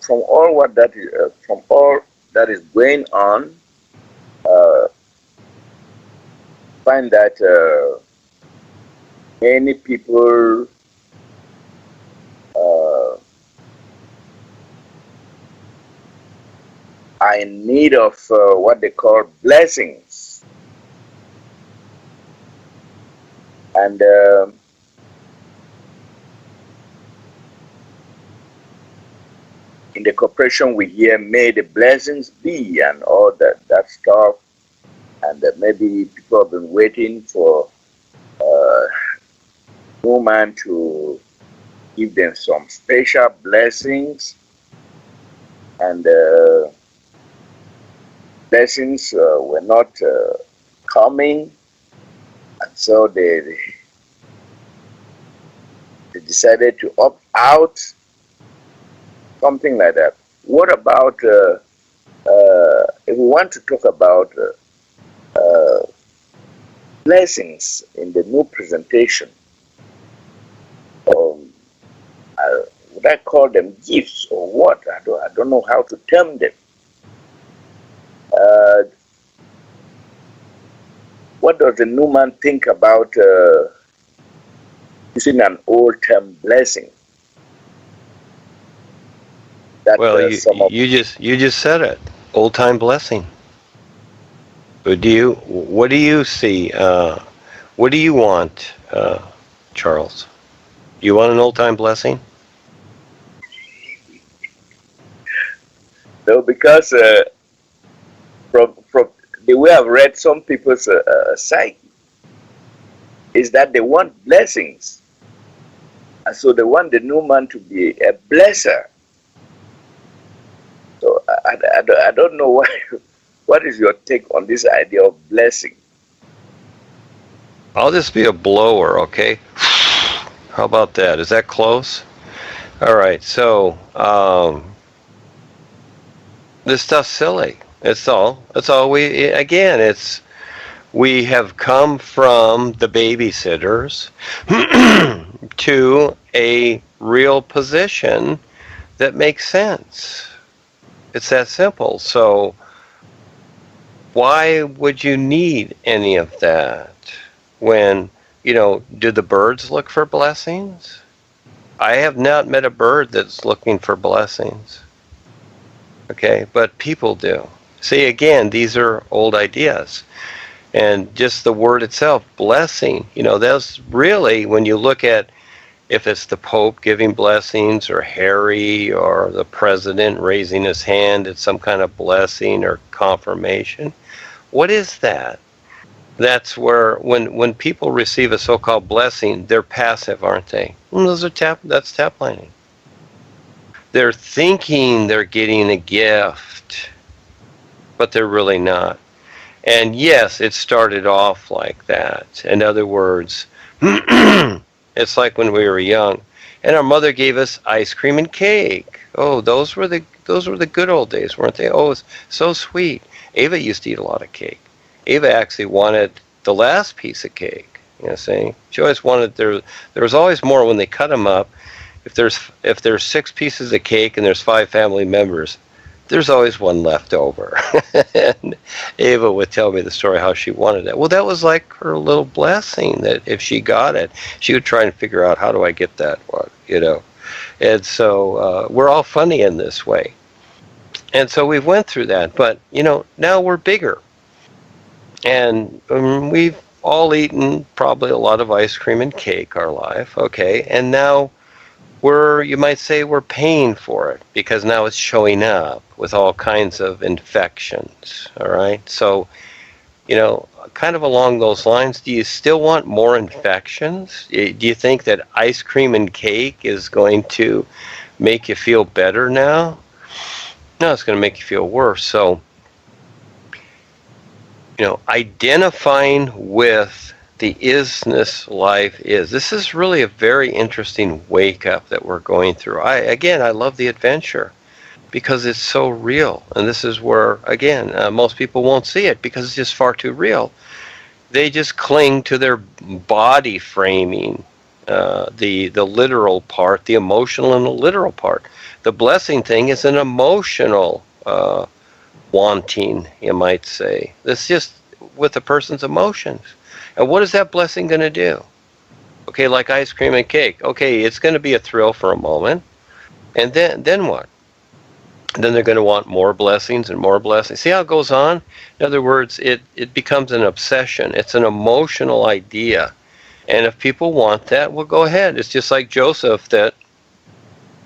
from all that is going on, uh, find that many people uh, are in need of what they call blessings, and in the corporation we hear "May the blessings be" and all that stuff, and maybe people have been waiting for uh, Numan to give them some special blessings, and blessings were not coming, and so they decided to opt out, something like that. What about if we want to talk about blessings in the new presentation? Um, would I call them gifts or what? I don't know how to term them. Uh, what does the Numan think about using an old term blessing? That Well, some of you just said it. Old time blessing. What do you see? What do you want, Charles? You want an old time blessing? no, because from the way I've read some people's psyche is that they want blessings, and so they want the new man to be a blesser. So I don't know what what is your take on this idea of blessing? I'll just be a blower, okay? How about that? Is that close? All right. So this stuff's silly. It's all. It's all we. Again, it's we have come from the babysitters to a real position that makes sense. It's that simple. So why would you need any of that when, do the birds look for blessings? I have not met a bird that's looking for blessings. Okay, but people do. See, again, these are old ideas. And just the word itself, blessing, that's really, when you look at if it's the Pope giving blessings or Harry or the president raising his hand, it's some kind of blessing or confirmation. What is that? That's where when people receive a so-called blessing, they're passive, aren't they? That's taplining. They're thinking they're getting a gift, but they're really not. And yes, it started off like that. In other words, it's like when we were young, and our mother gave us ice cream and cake. Oh, those were the good old days, weren't they? Oh, it's so sweet. Ava used to eat a lot of cake. Ava actually wanted the last piece of cake. See, she always wanted there was always more when they cut them up. If there's 6 pieces of cake and there's 5 family members, there's always one left over. And Ava would tell me the story how she wanted it. Well, that was like her little blessing, that if she got it, she would try and figure out, how do I get that one, And so we're all funny in this way. And so we've went through that. But, now we're bigger. And we've all eaten probably a lot of ice cream and cake our life, okay? And now you might say we're paying for it, because now it's showing up with all kinds of infections, all right? So, kind of along those lines, do you still want more infections? Do you think that ice cream and cake is going to make you feel better now? No, it's going to make you feel worse. So, identifying with the isness life is. This is really a very interesting wake up that we're going through. I love the adventure because it's so real. And this is where, again, most people won't see it because it's just far too real. They just cling to their body framing, the literal part, the emotional and the literal part. The blessing thing is an emotional wanting, you might say. It's just with a person's emotions. And what is that blessing going to do? Okay, like ice cream and cake. Okay, it's going to be a thrill for a moment. And then what? Then they're going to want more blessings and more blessings. See how it goes on? In other words, it becomes an obsession. It's an emotional idea. And if people want that, well, go ahead. It's just like Joseph that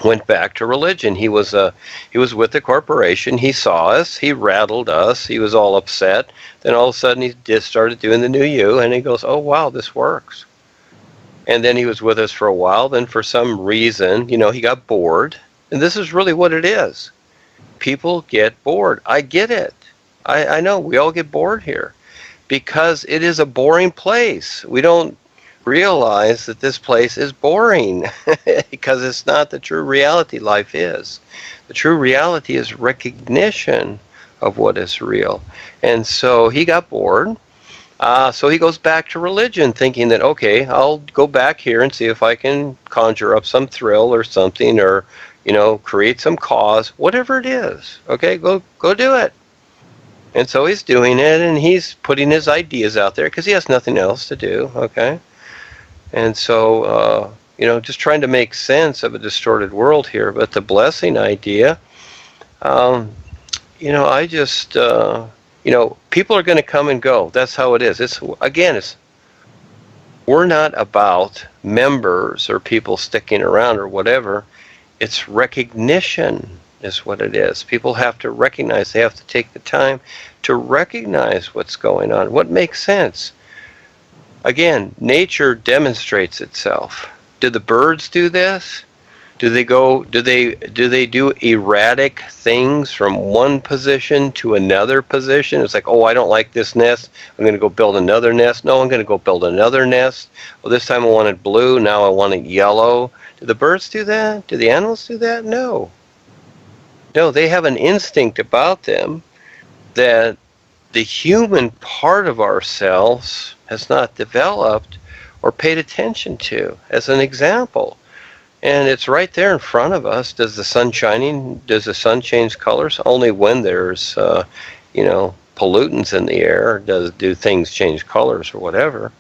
went back to religion. He was with the corporation. He saw us. He rattled us. He was all upset. Then all of a sudden he just started doing the new you, and he goes, "Oh wow, this works." And then he was with us for a while. Then for some reason, he got bored. And this is really what it is. People get bored. I get it. I know we all get bored here because it is a boring place. We don't realize that this place is boring because it's not the true reality life is. The true reality is recognition of what is real. And so he got bored. So he goes back to religion thinking that, okay, I'll go back here and see if I can conjure up some thrill or something or, create some cause, whatever it is. Okay, go do it. And so he's doing it and he's putting his ideas out there because he has nothing else to do. Okay. And so, just trying to make sense of a distorted world here. But the blessing idea, I just, people are going to come and go. That's how it is. We're not about members or people sticking around or whatever. It's recognition is what it is. People have to recognize. They have to take the time to recognize what's going on, what makes sense. Again, nature demonstrates itself. Do the birds do this? Do they do erratic things from one position to another position? It's like, oh, I don't like this nest. I'm going to go build another nest. No, I'm going to go build another nest. Well, this time I wanted blue. Now I want it yellow. Do the birds do that? Do the animals do that? No. No, they have an instinct about them that the human part of ourselves has not developed or paid attention to, as an example. And it's right there in front of us. Does the sun change colors? Only when there's, pollutants in the air do things change colors or whatever.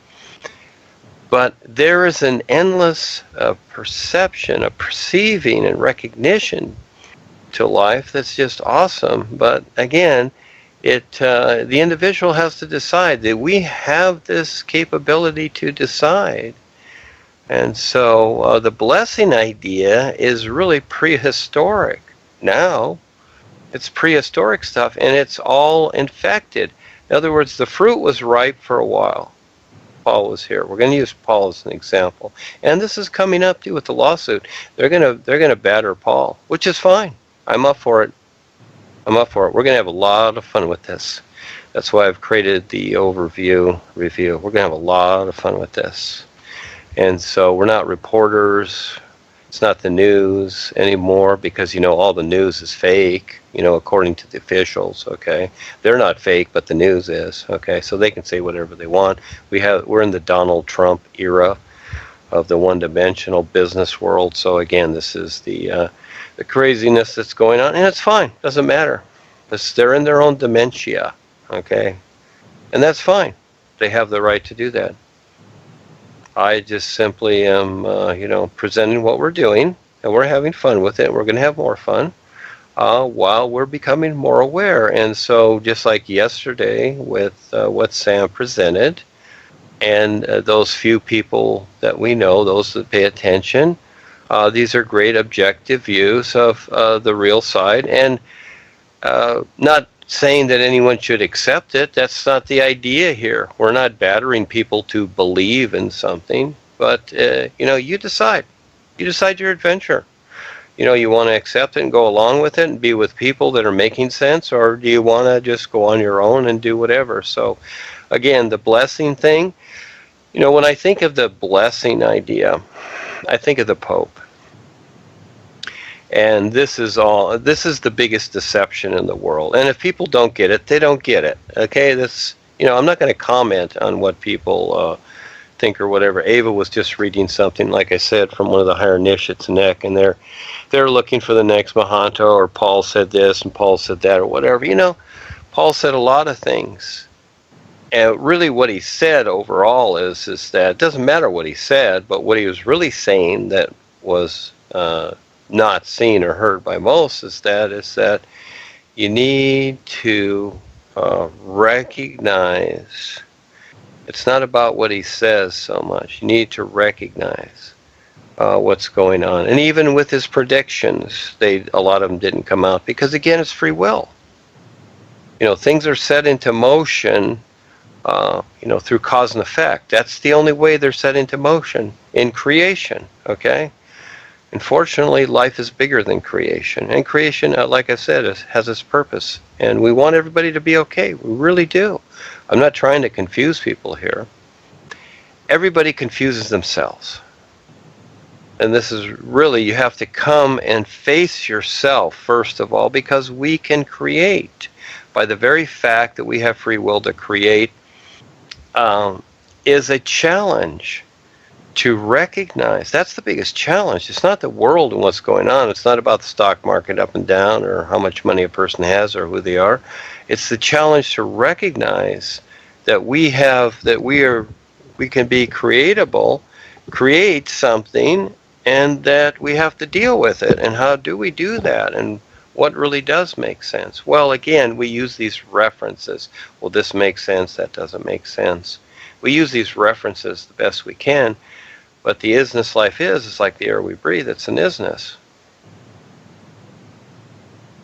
But there is an endless perception, a perceiving and recognition to life that's just awesome. But again, the individual has to decide that we have this capability to decide. And so the blessing idea is really prehistoric. Now, it's prehistoric stuff, and it's all infected. In other words, the fruit was ripe for a while. Paul was here. We're going to use Paul as an example. And this is coming up too with the lawsuit. They're going to batter Paul, which is fine. I'm up for it. We're going to have a lot of fun with this. That's why I've created the overview review. We're going to have a lot of fun with this. And so we're not reporters. It's not the news anymore because, all the news is fake, according to the officials, okay? They're not fake, but the news is, okay? So they can say whatever they want. We're in the Donald Trump era of the one-dimensional business world. So again, this is the craziness that's going on, and it's fine. Doesn't matter. They're in their own dementia, okay? And that's fine. They have the right to do that. I just simply am, presenting what we're doing, and we're having fun with it. We're going to have more fun while we're becoming more aware. And so just like yesterday with what Sam presented, and those few people that we know, those that pay attention, these are great objective views of the real side, and not saying that anyone should accept it. That's not the idea here. We're not battering people to believe in something, but you decide. You decide your adventure. You want to accept it and go along with it and be with people that are making sense, or do you want to just go on your own and do whatever? So again, the blessing thing, when I think of the blessing idea, I think of the Pope. And this is the biggest deception in the world. And if people don't get it, they don't get it. Okay, I'm not going to comment on what people think or whatever. Ava was just reading something, like I said, from one of the higher Nishits neck, and they're looking for the next Mahanto, or Paul said this and Paul said that, or whatever. Paul said a lot of things. And really what he said overall is that it doesn't matter what he said, but what he was really saying that was not seen or heard by most is that you need to recognize. It's not about what he says so much. You need to recognize what's going on. And even with his predictions, a lot of them didn't come out because, again, it's free will. Things are set into motion, through cause and effect. That's the only way they're set into motion in creation, okay? Unfortunately, life is bigger than creation. And creation, like I said, has its purpose. And we want everybody to be okay. We really do. I'm not trying to confuse people here. Everybody confuses themselves. And this is really, you have to come and face yourself, first of all, because we can create. By the very fact that we have free will to create, is a challenge to recognize. That's the biggest challenge. It's not the world and what's going on. It's not about the stock market up and down or how much money a person has or who they are. It's the challenge to recognize that we can be creatable, create something, and that we have to deal with it. And how do we do that? And what really does make sense? Well, again, we use these references. Well, this makes sense, that doesn't make sense. We use these references the best we can, but the isness life is like the air we breathe. It's an isness.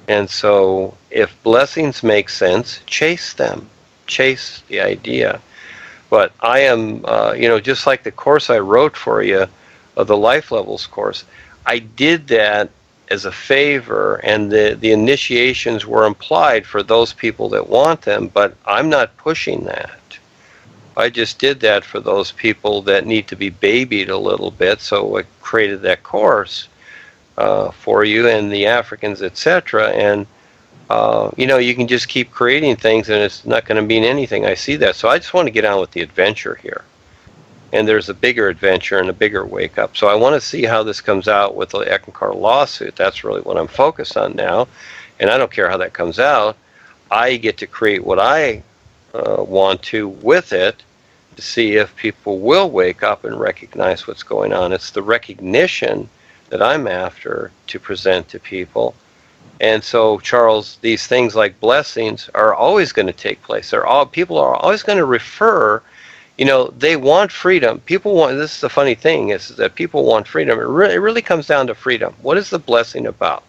And so if blessings make sense, chase them. Chase the idea. But I am, just like the course I wrote for you, the Life Levels course, I did that as a favor, and the initiations were implied for those people that want them, but I'm not pushing that. I just did that for those people that need to be babied a little bit, so I created that course for you and the Africans, etc. And you can just keep creating things and it's not going to mean anything. I see that. So I just want to get on with the adventure here. And there's a bigger adventure and a bigger wake up. So I want to see how this comes out with the Eckankar lawsuit. That's really what I'm focused on now. And I don't care how that comes out. I get to create what I want to with it to see if people will wake up and recognize what's going on. It's the recognition that I'm after to present to people. And so, Charles, these things like blessings are always going to take place. People are always going to refer. They want freedom. People want, this is the funny thing, is that people want freedom. It really comes down to freedom. What is the blessing about?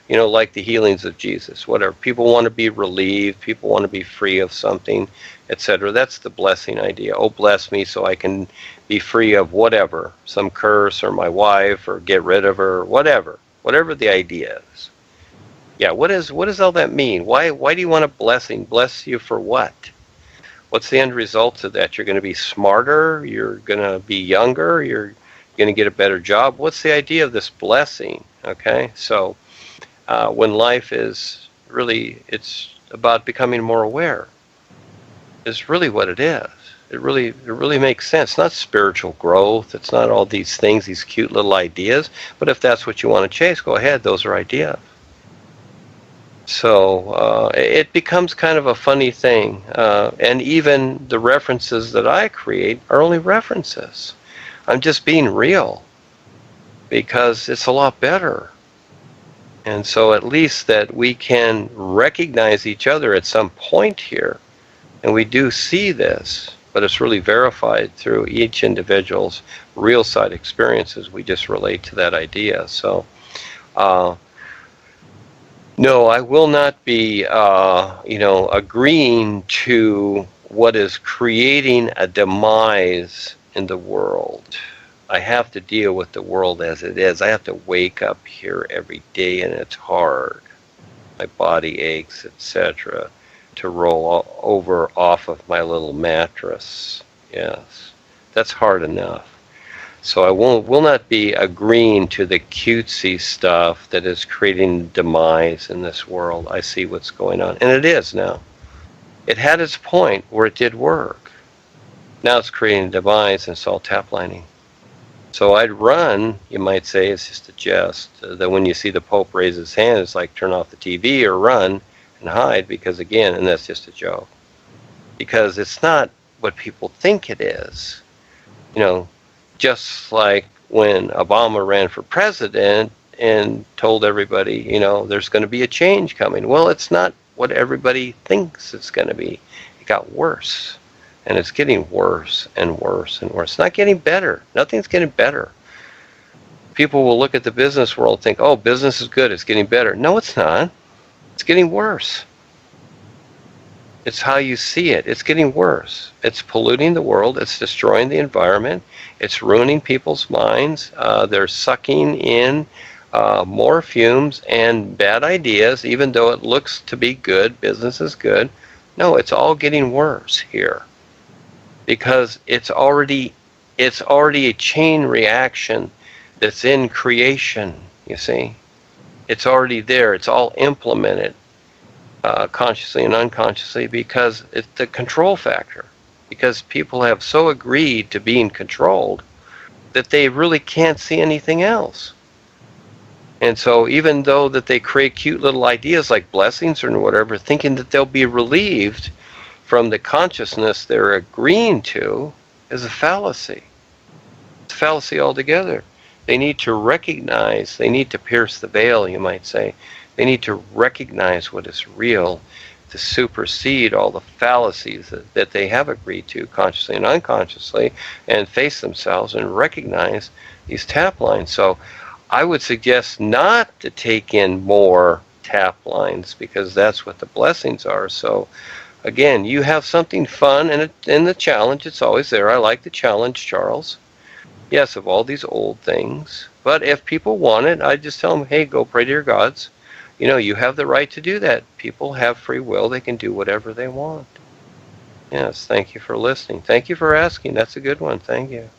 Like the healings of Jesus, whatever. People want to be relieved. People want to be free of something, etc. That's the blessing idea. Oh, bless me so I can be free of whatever, some curse or my wife or get rid of her, whatever the idea is. Yeah, what does all that mean? Why do you want a blessing? Bless you for what? What's the end result of that? You're going to be smarter, you're going to be younger, you're going to get a better job. What's the idea of this blessing? Okay, so when life is really, it's about becoming more aware, is really what it is. It really makes sense. It's not spiritual growth. It's not all these things, these cute little ideas. But if that's what you want to chase, go ahead. Those are ideas. So it becomes kind of a funny thing. And even the references that I create are only references. I'm just being real because it's a lot better. And so at least that we can recognize each other at some point here. And we do see this, but it's really verified through each individual's real side experiences. We just relate to that idea. So no, I will not be, agreeing to what is creating a demise in the world. I have to deal with the world as it is. I have to wake up here every day, and it's hard. My body aches, etc., to roll over off of my little mattress. Yes, that's hard enough. So I will not be agreeing to the cutesy stuff that is creating demise in this world. I see what's going on, and it is now. It had its point where it did work. Now it's creating a device, and it's all taplining. So I'd run, you might say, it's just a jest, that when you see the Pope raise his hand, it's like turn off the TV or run and hide, because again, and that's just a joke. Because it's not what people think it is. You know, just like when Obama ran for president and told everybody, you know, there's going to be a change coming. Well, it's not what everybody thinks it's going to be. It got worse. And it's getting worse and worse and worse. It's not getting better. Nothing's getting better. People will look at the business world and think, oh, business is good. It's getting better. No, it's not. It's getting worse. It's how you see it. It's getting worse. It's polluting the world. It's destroying the environment. It's ruining people's minds. They're sucking in more fumes and bad ideas, even though it looks to be good. Business is good. No, it's all getting worse here, because it's already a chain reaction that's in creation. You see, it's already there. It's all implemented. Consciously and unconsciously, because it's the control factor. Because people have so agreed to being controlled that they really can't see anything else. And so even though that they create cute little ideas like blessings or whatever, thinking that they'll be relieved from the consciousness they're agreeing to, is a fallacy. It's a fallacy altogether. They need to recognize, they need to pierce the veil, you might say. They need to recognize what is real, to supersede all the fallacies that they have agreed to consciously and unconsciously, and face themselves and recognize these tap lines. So I would suggest not to take in more tap lines, because that's what the blessings are. So again, you have something fun, and in the challenge, it's always there. I like the challenge, Charles. Yes, of all these old things. But if people want it, I just tell them, hey, go pray to your gods. You know, you have the right to do that. People have free will. They can do whatever they want. Yes, thank you for listening. Thank you for asking. That's a good one. Thank you.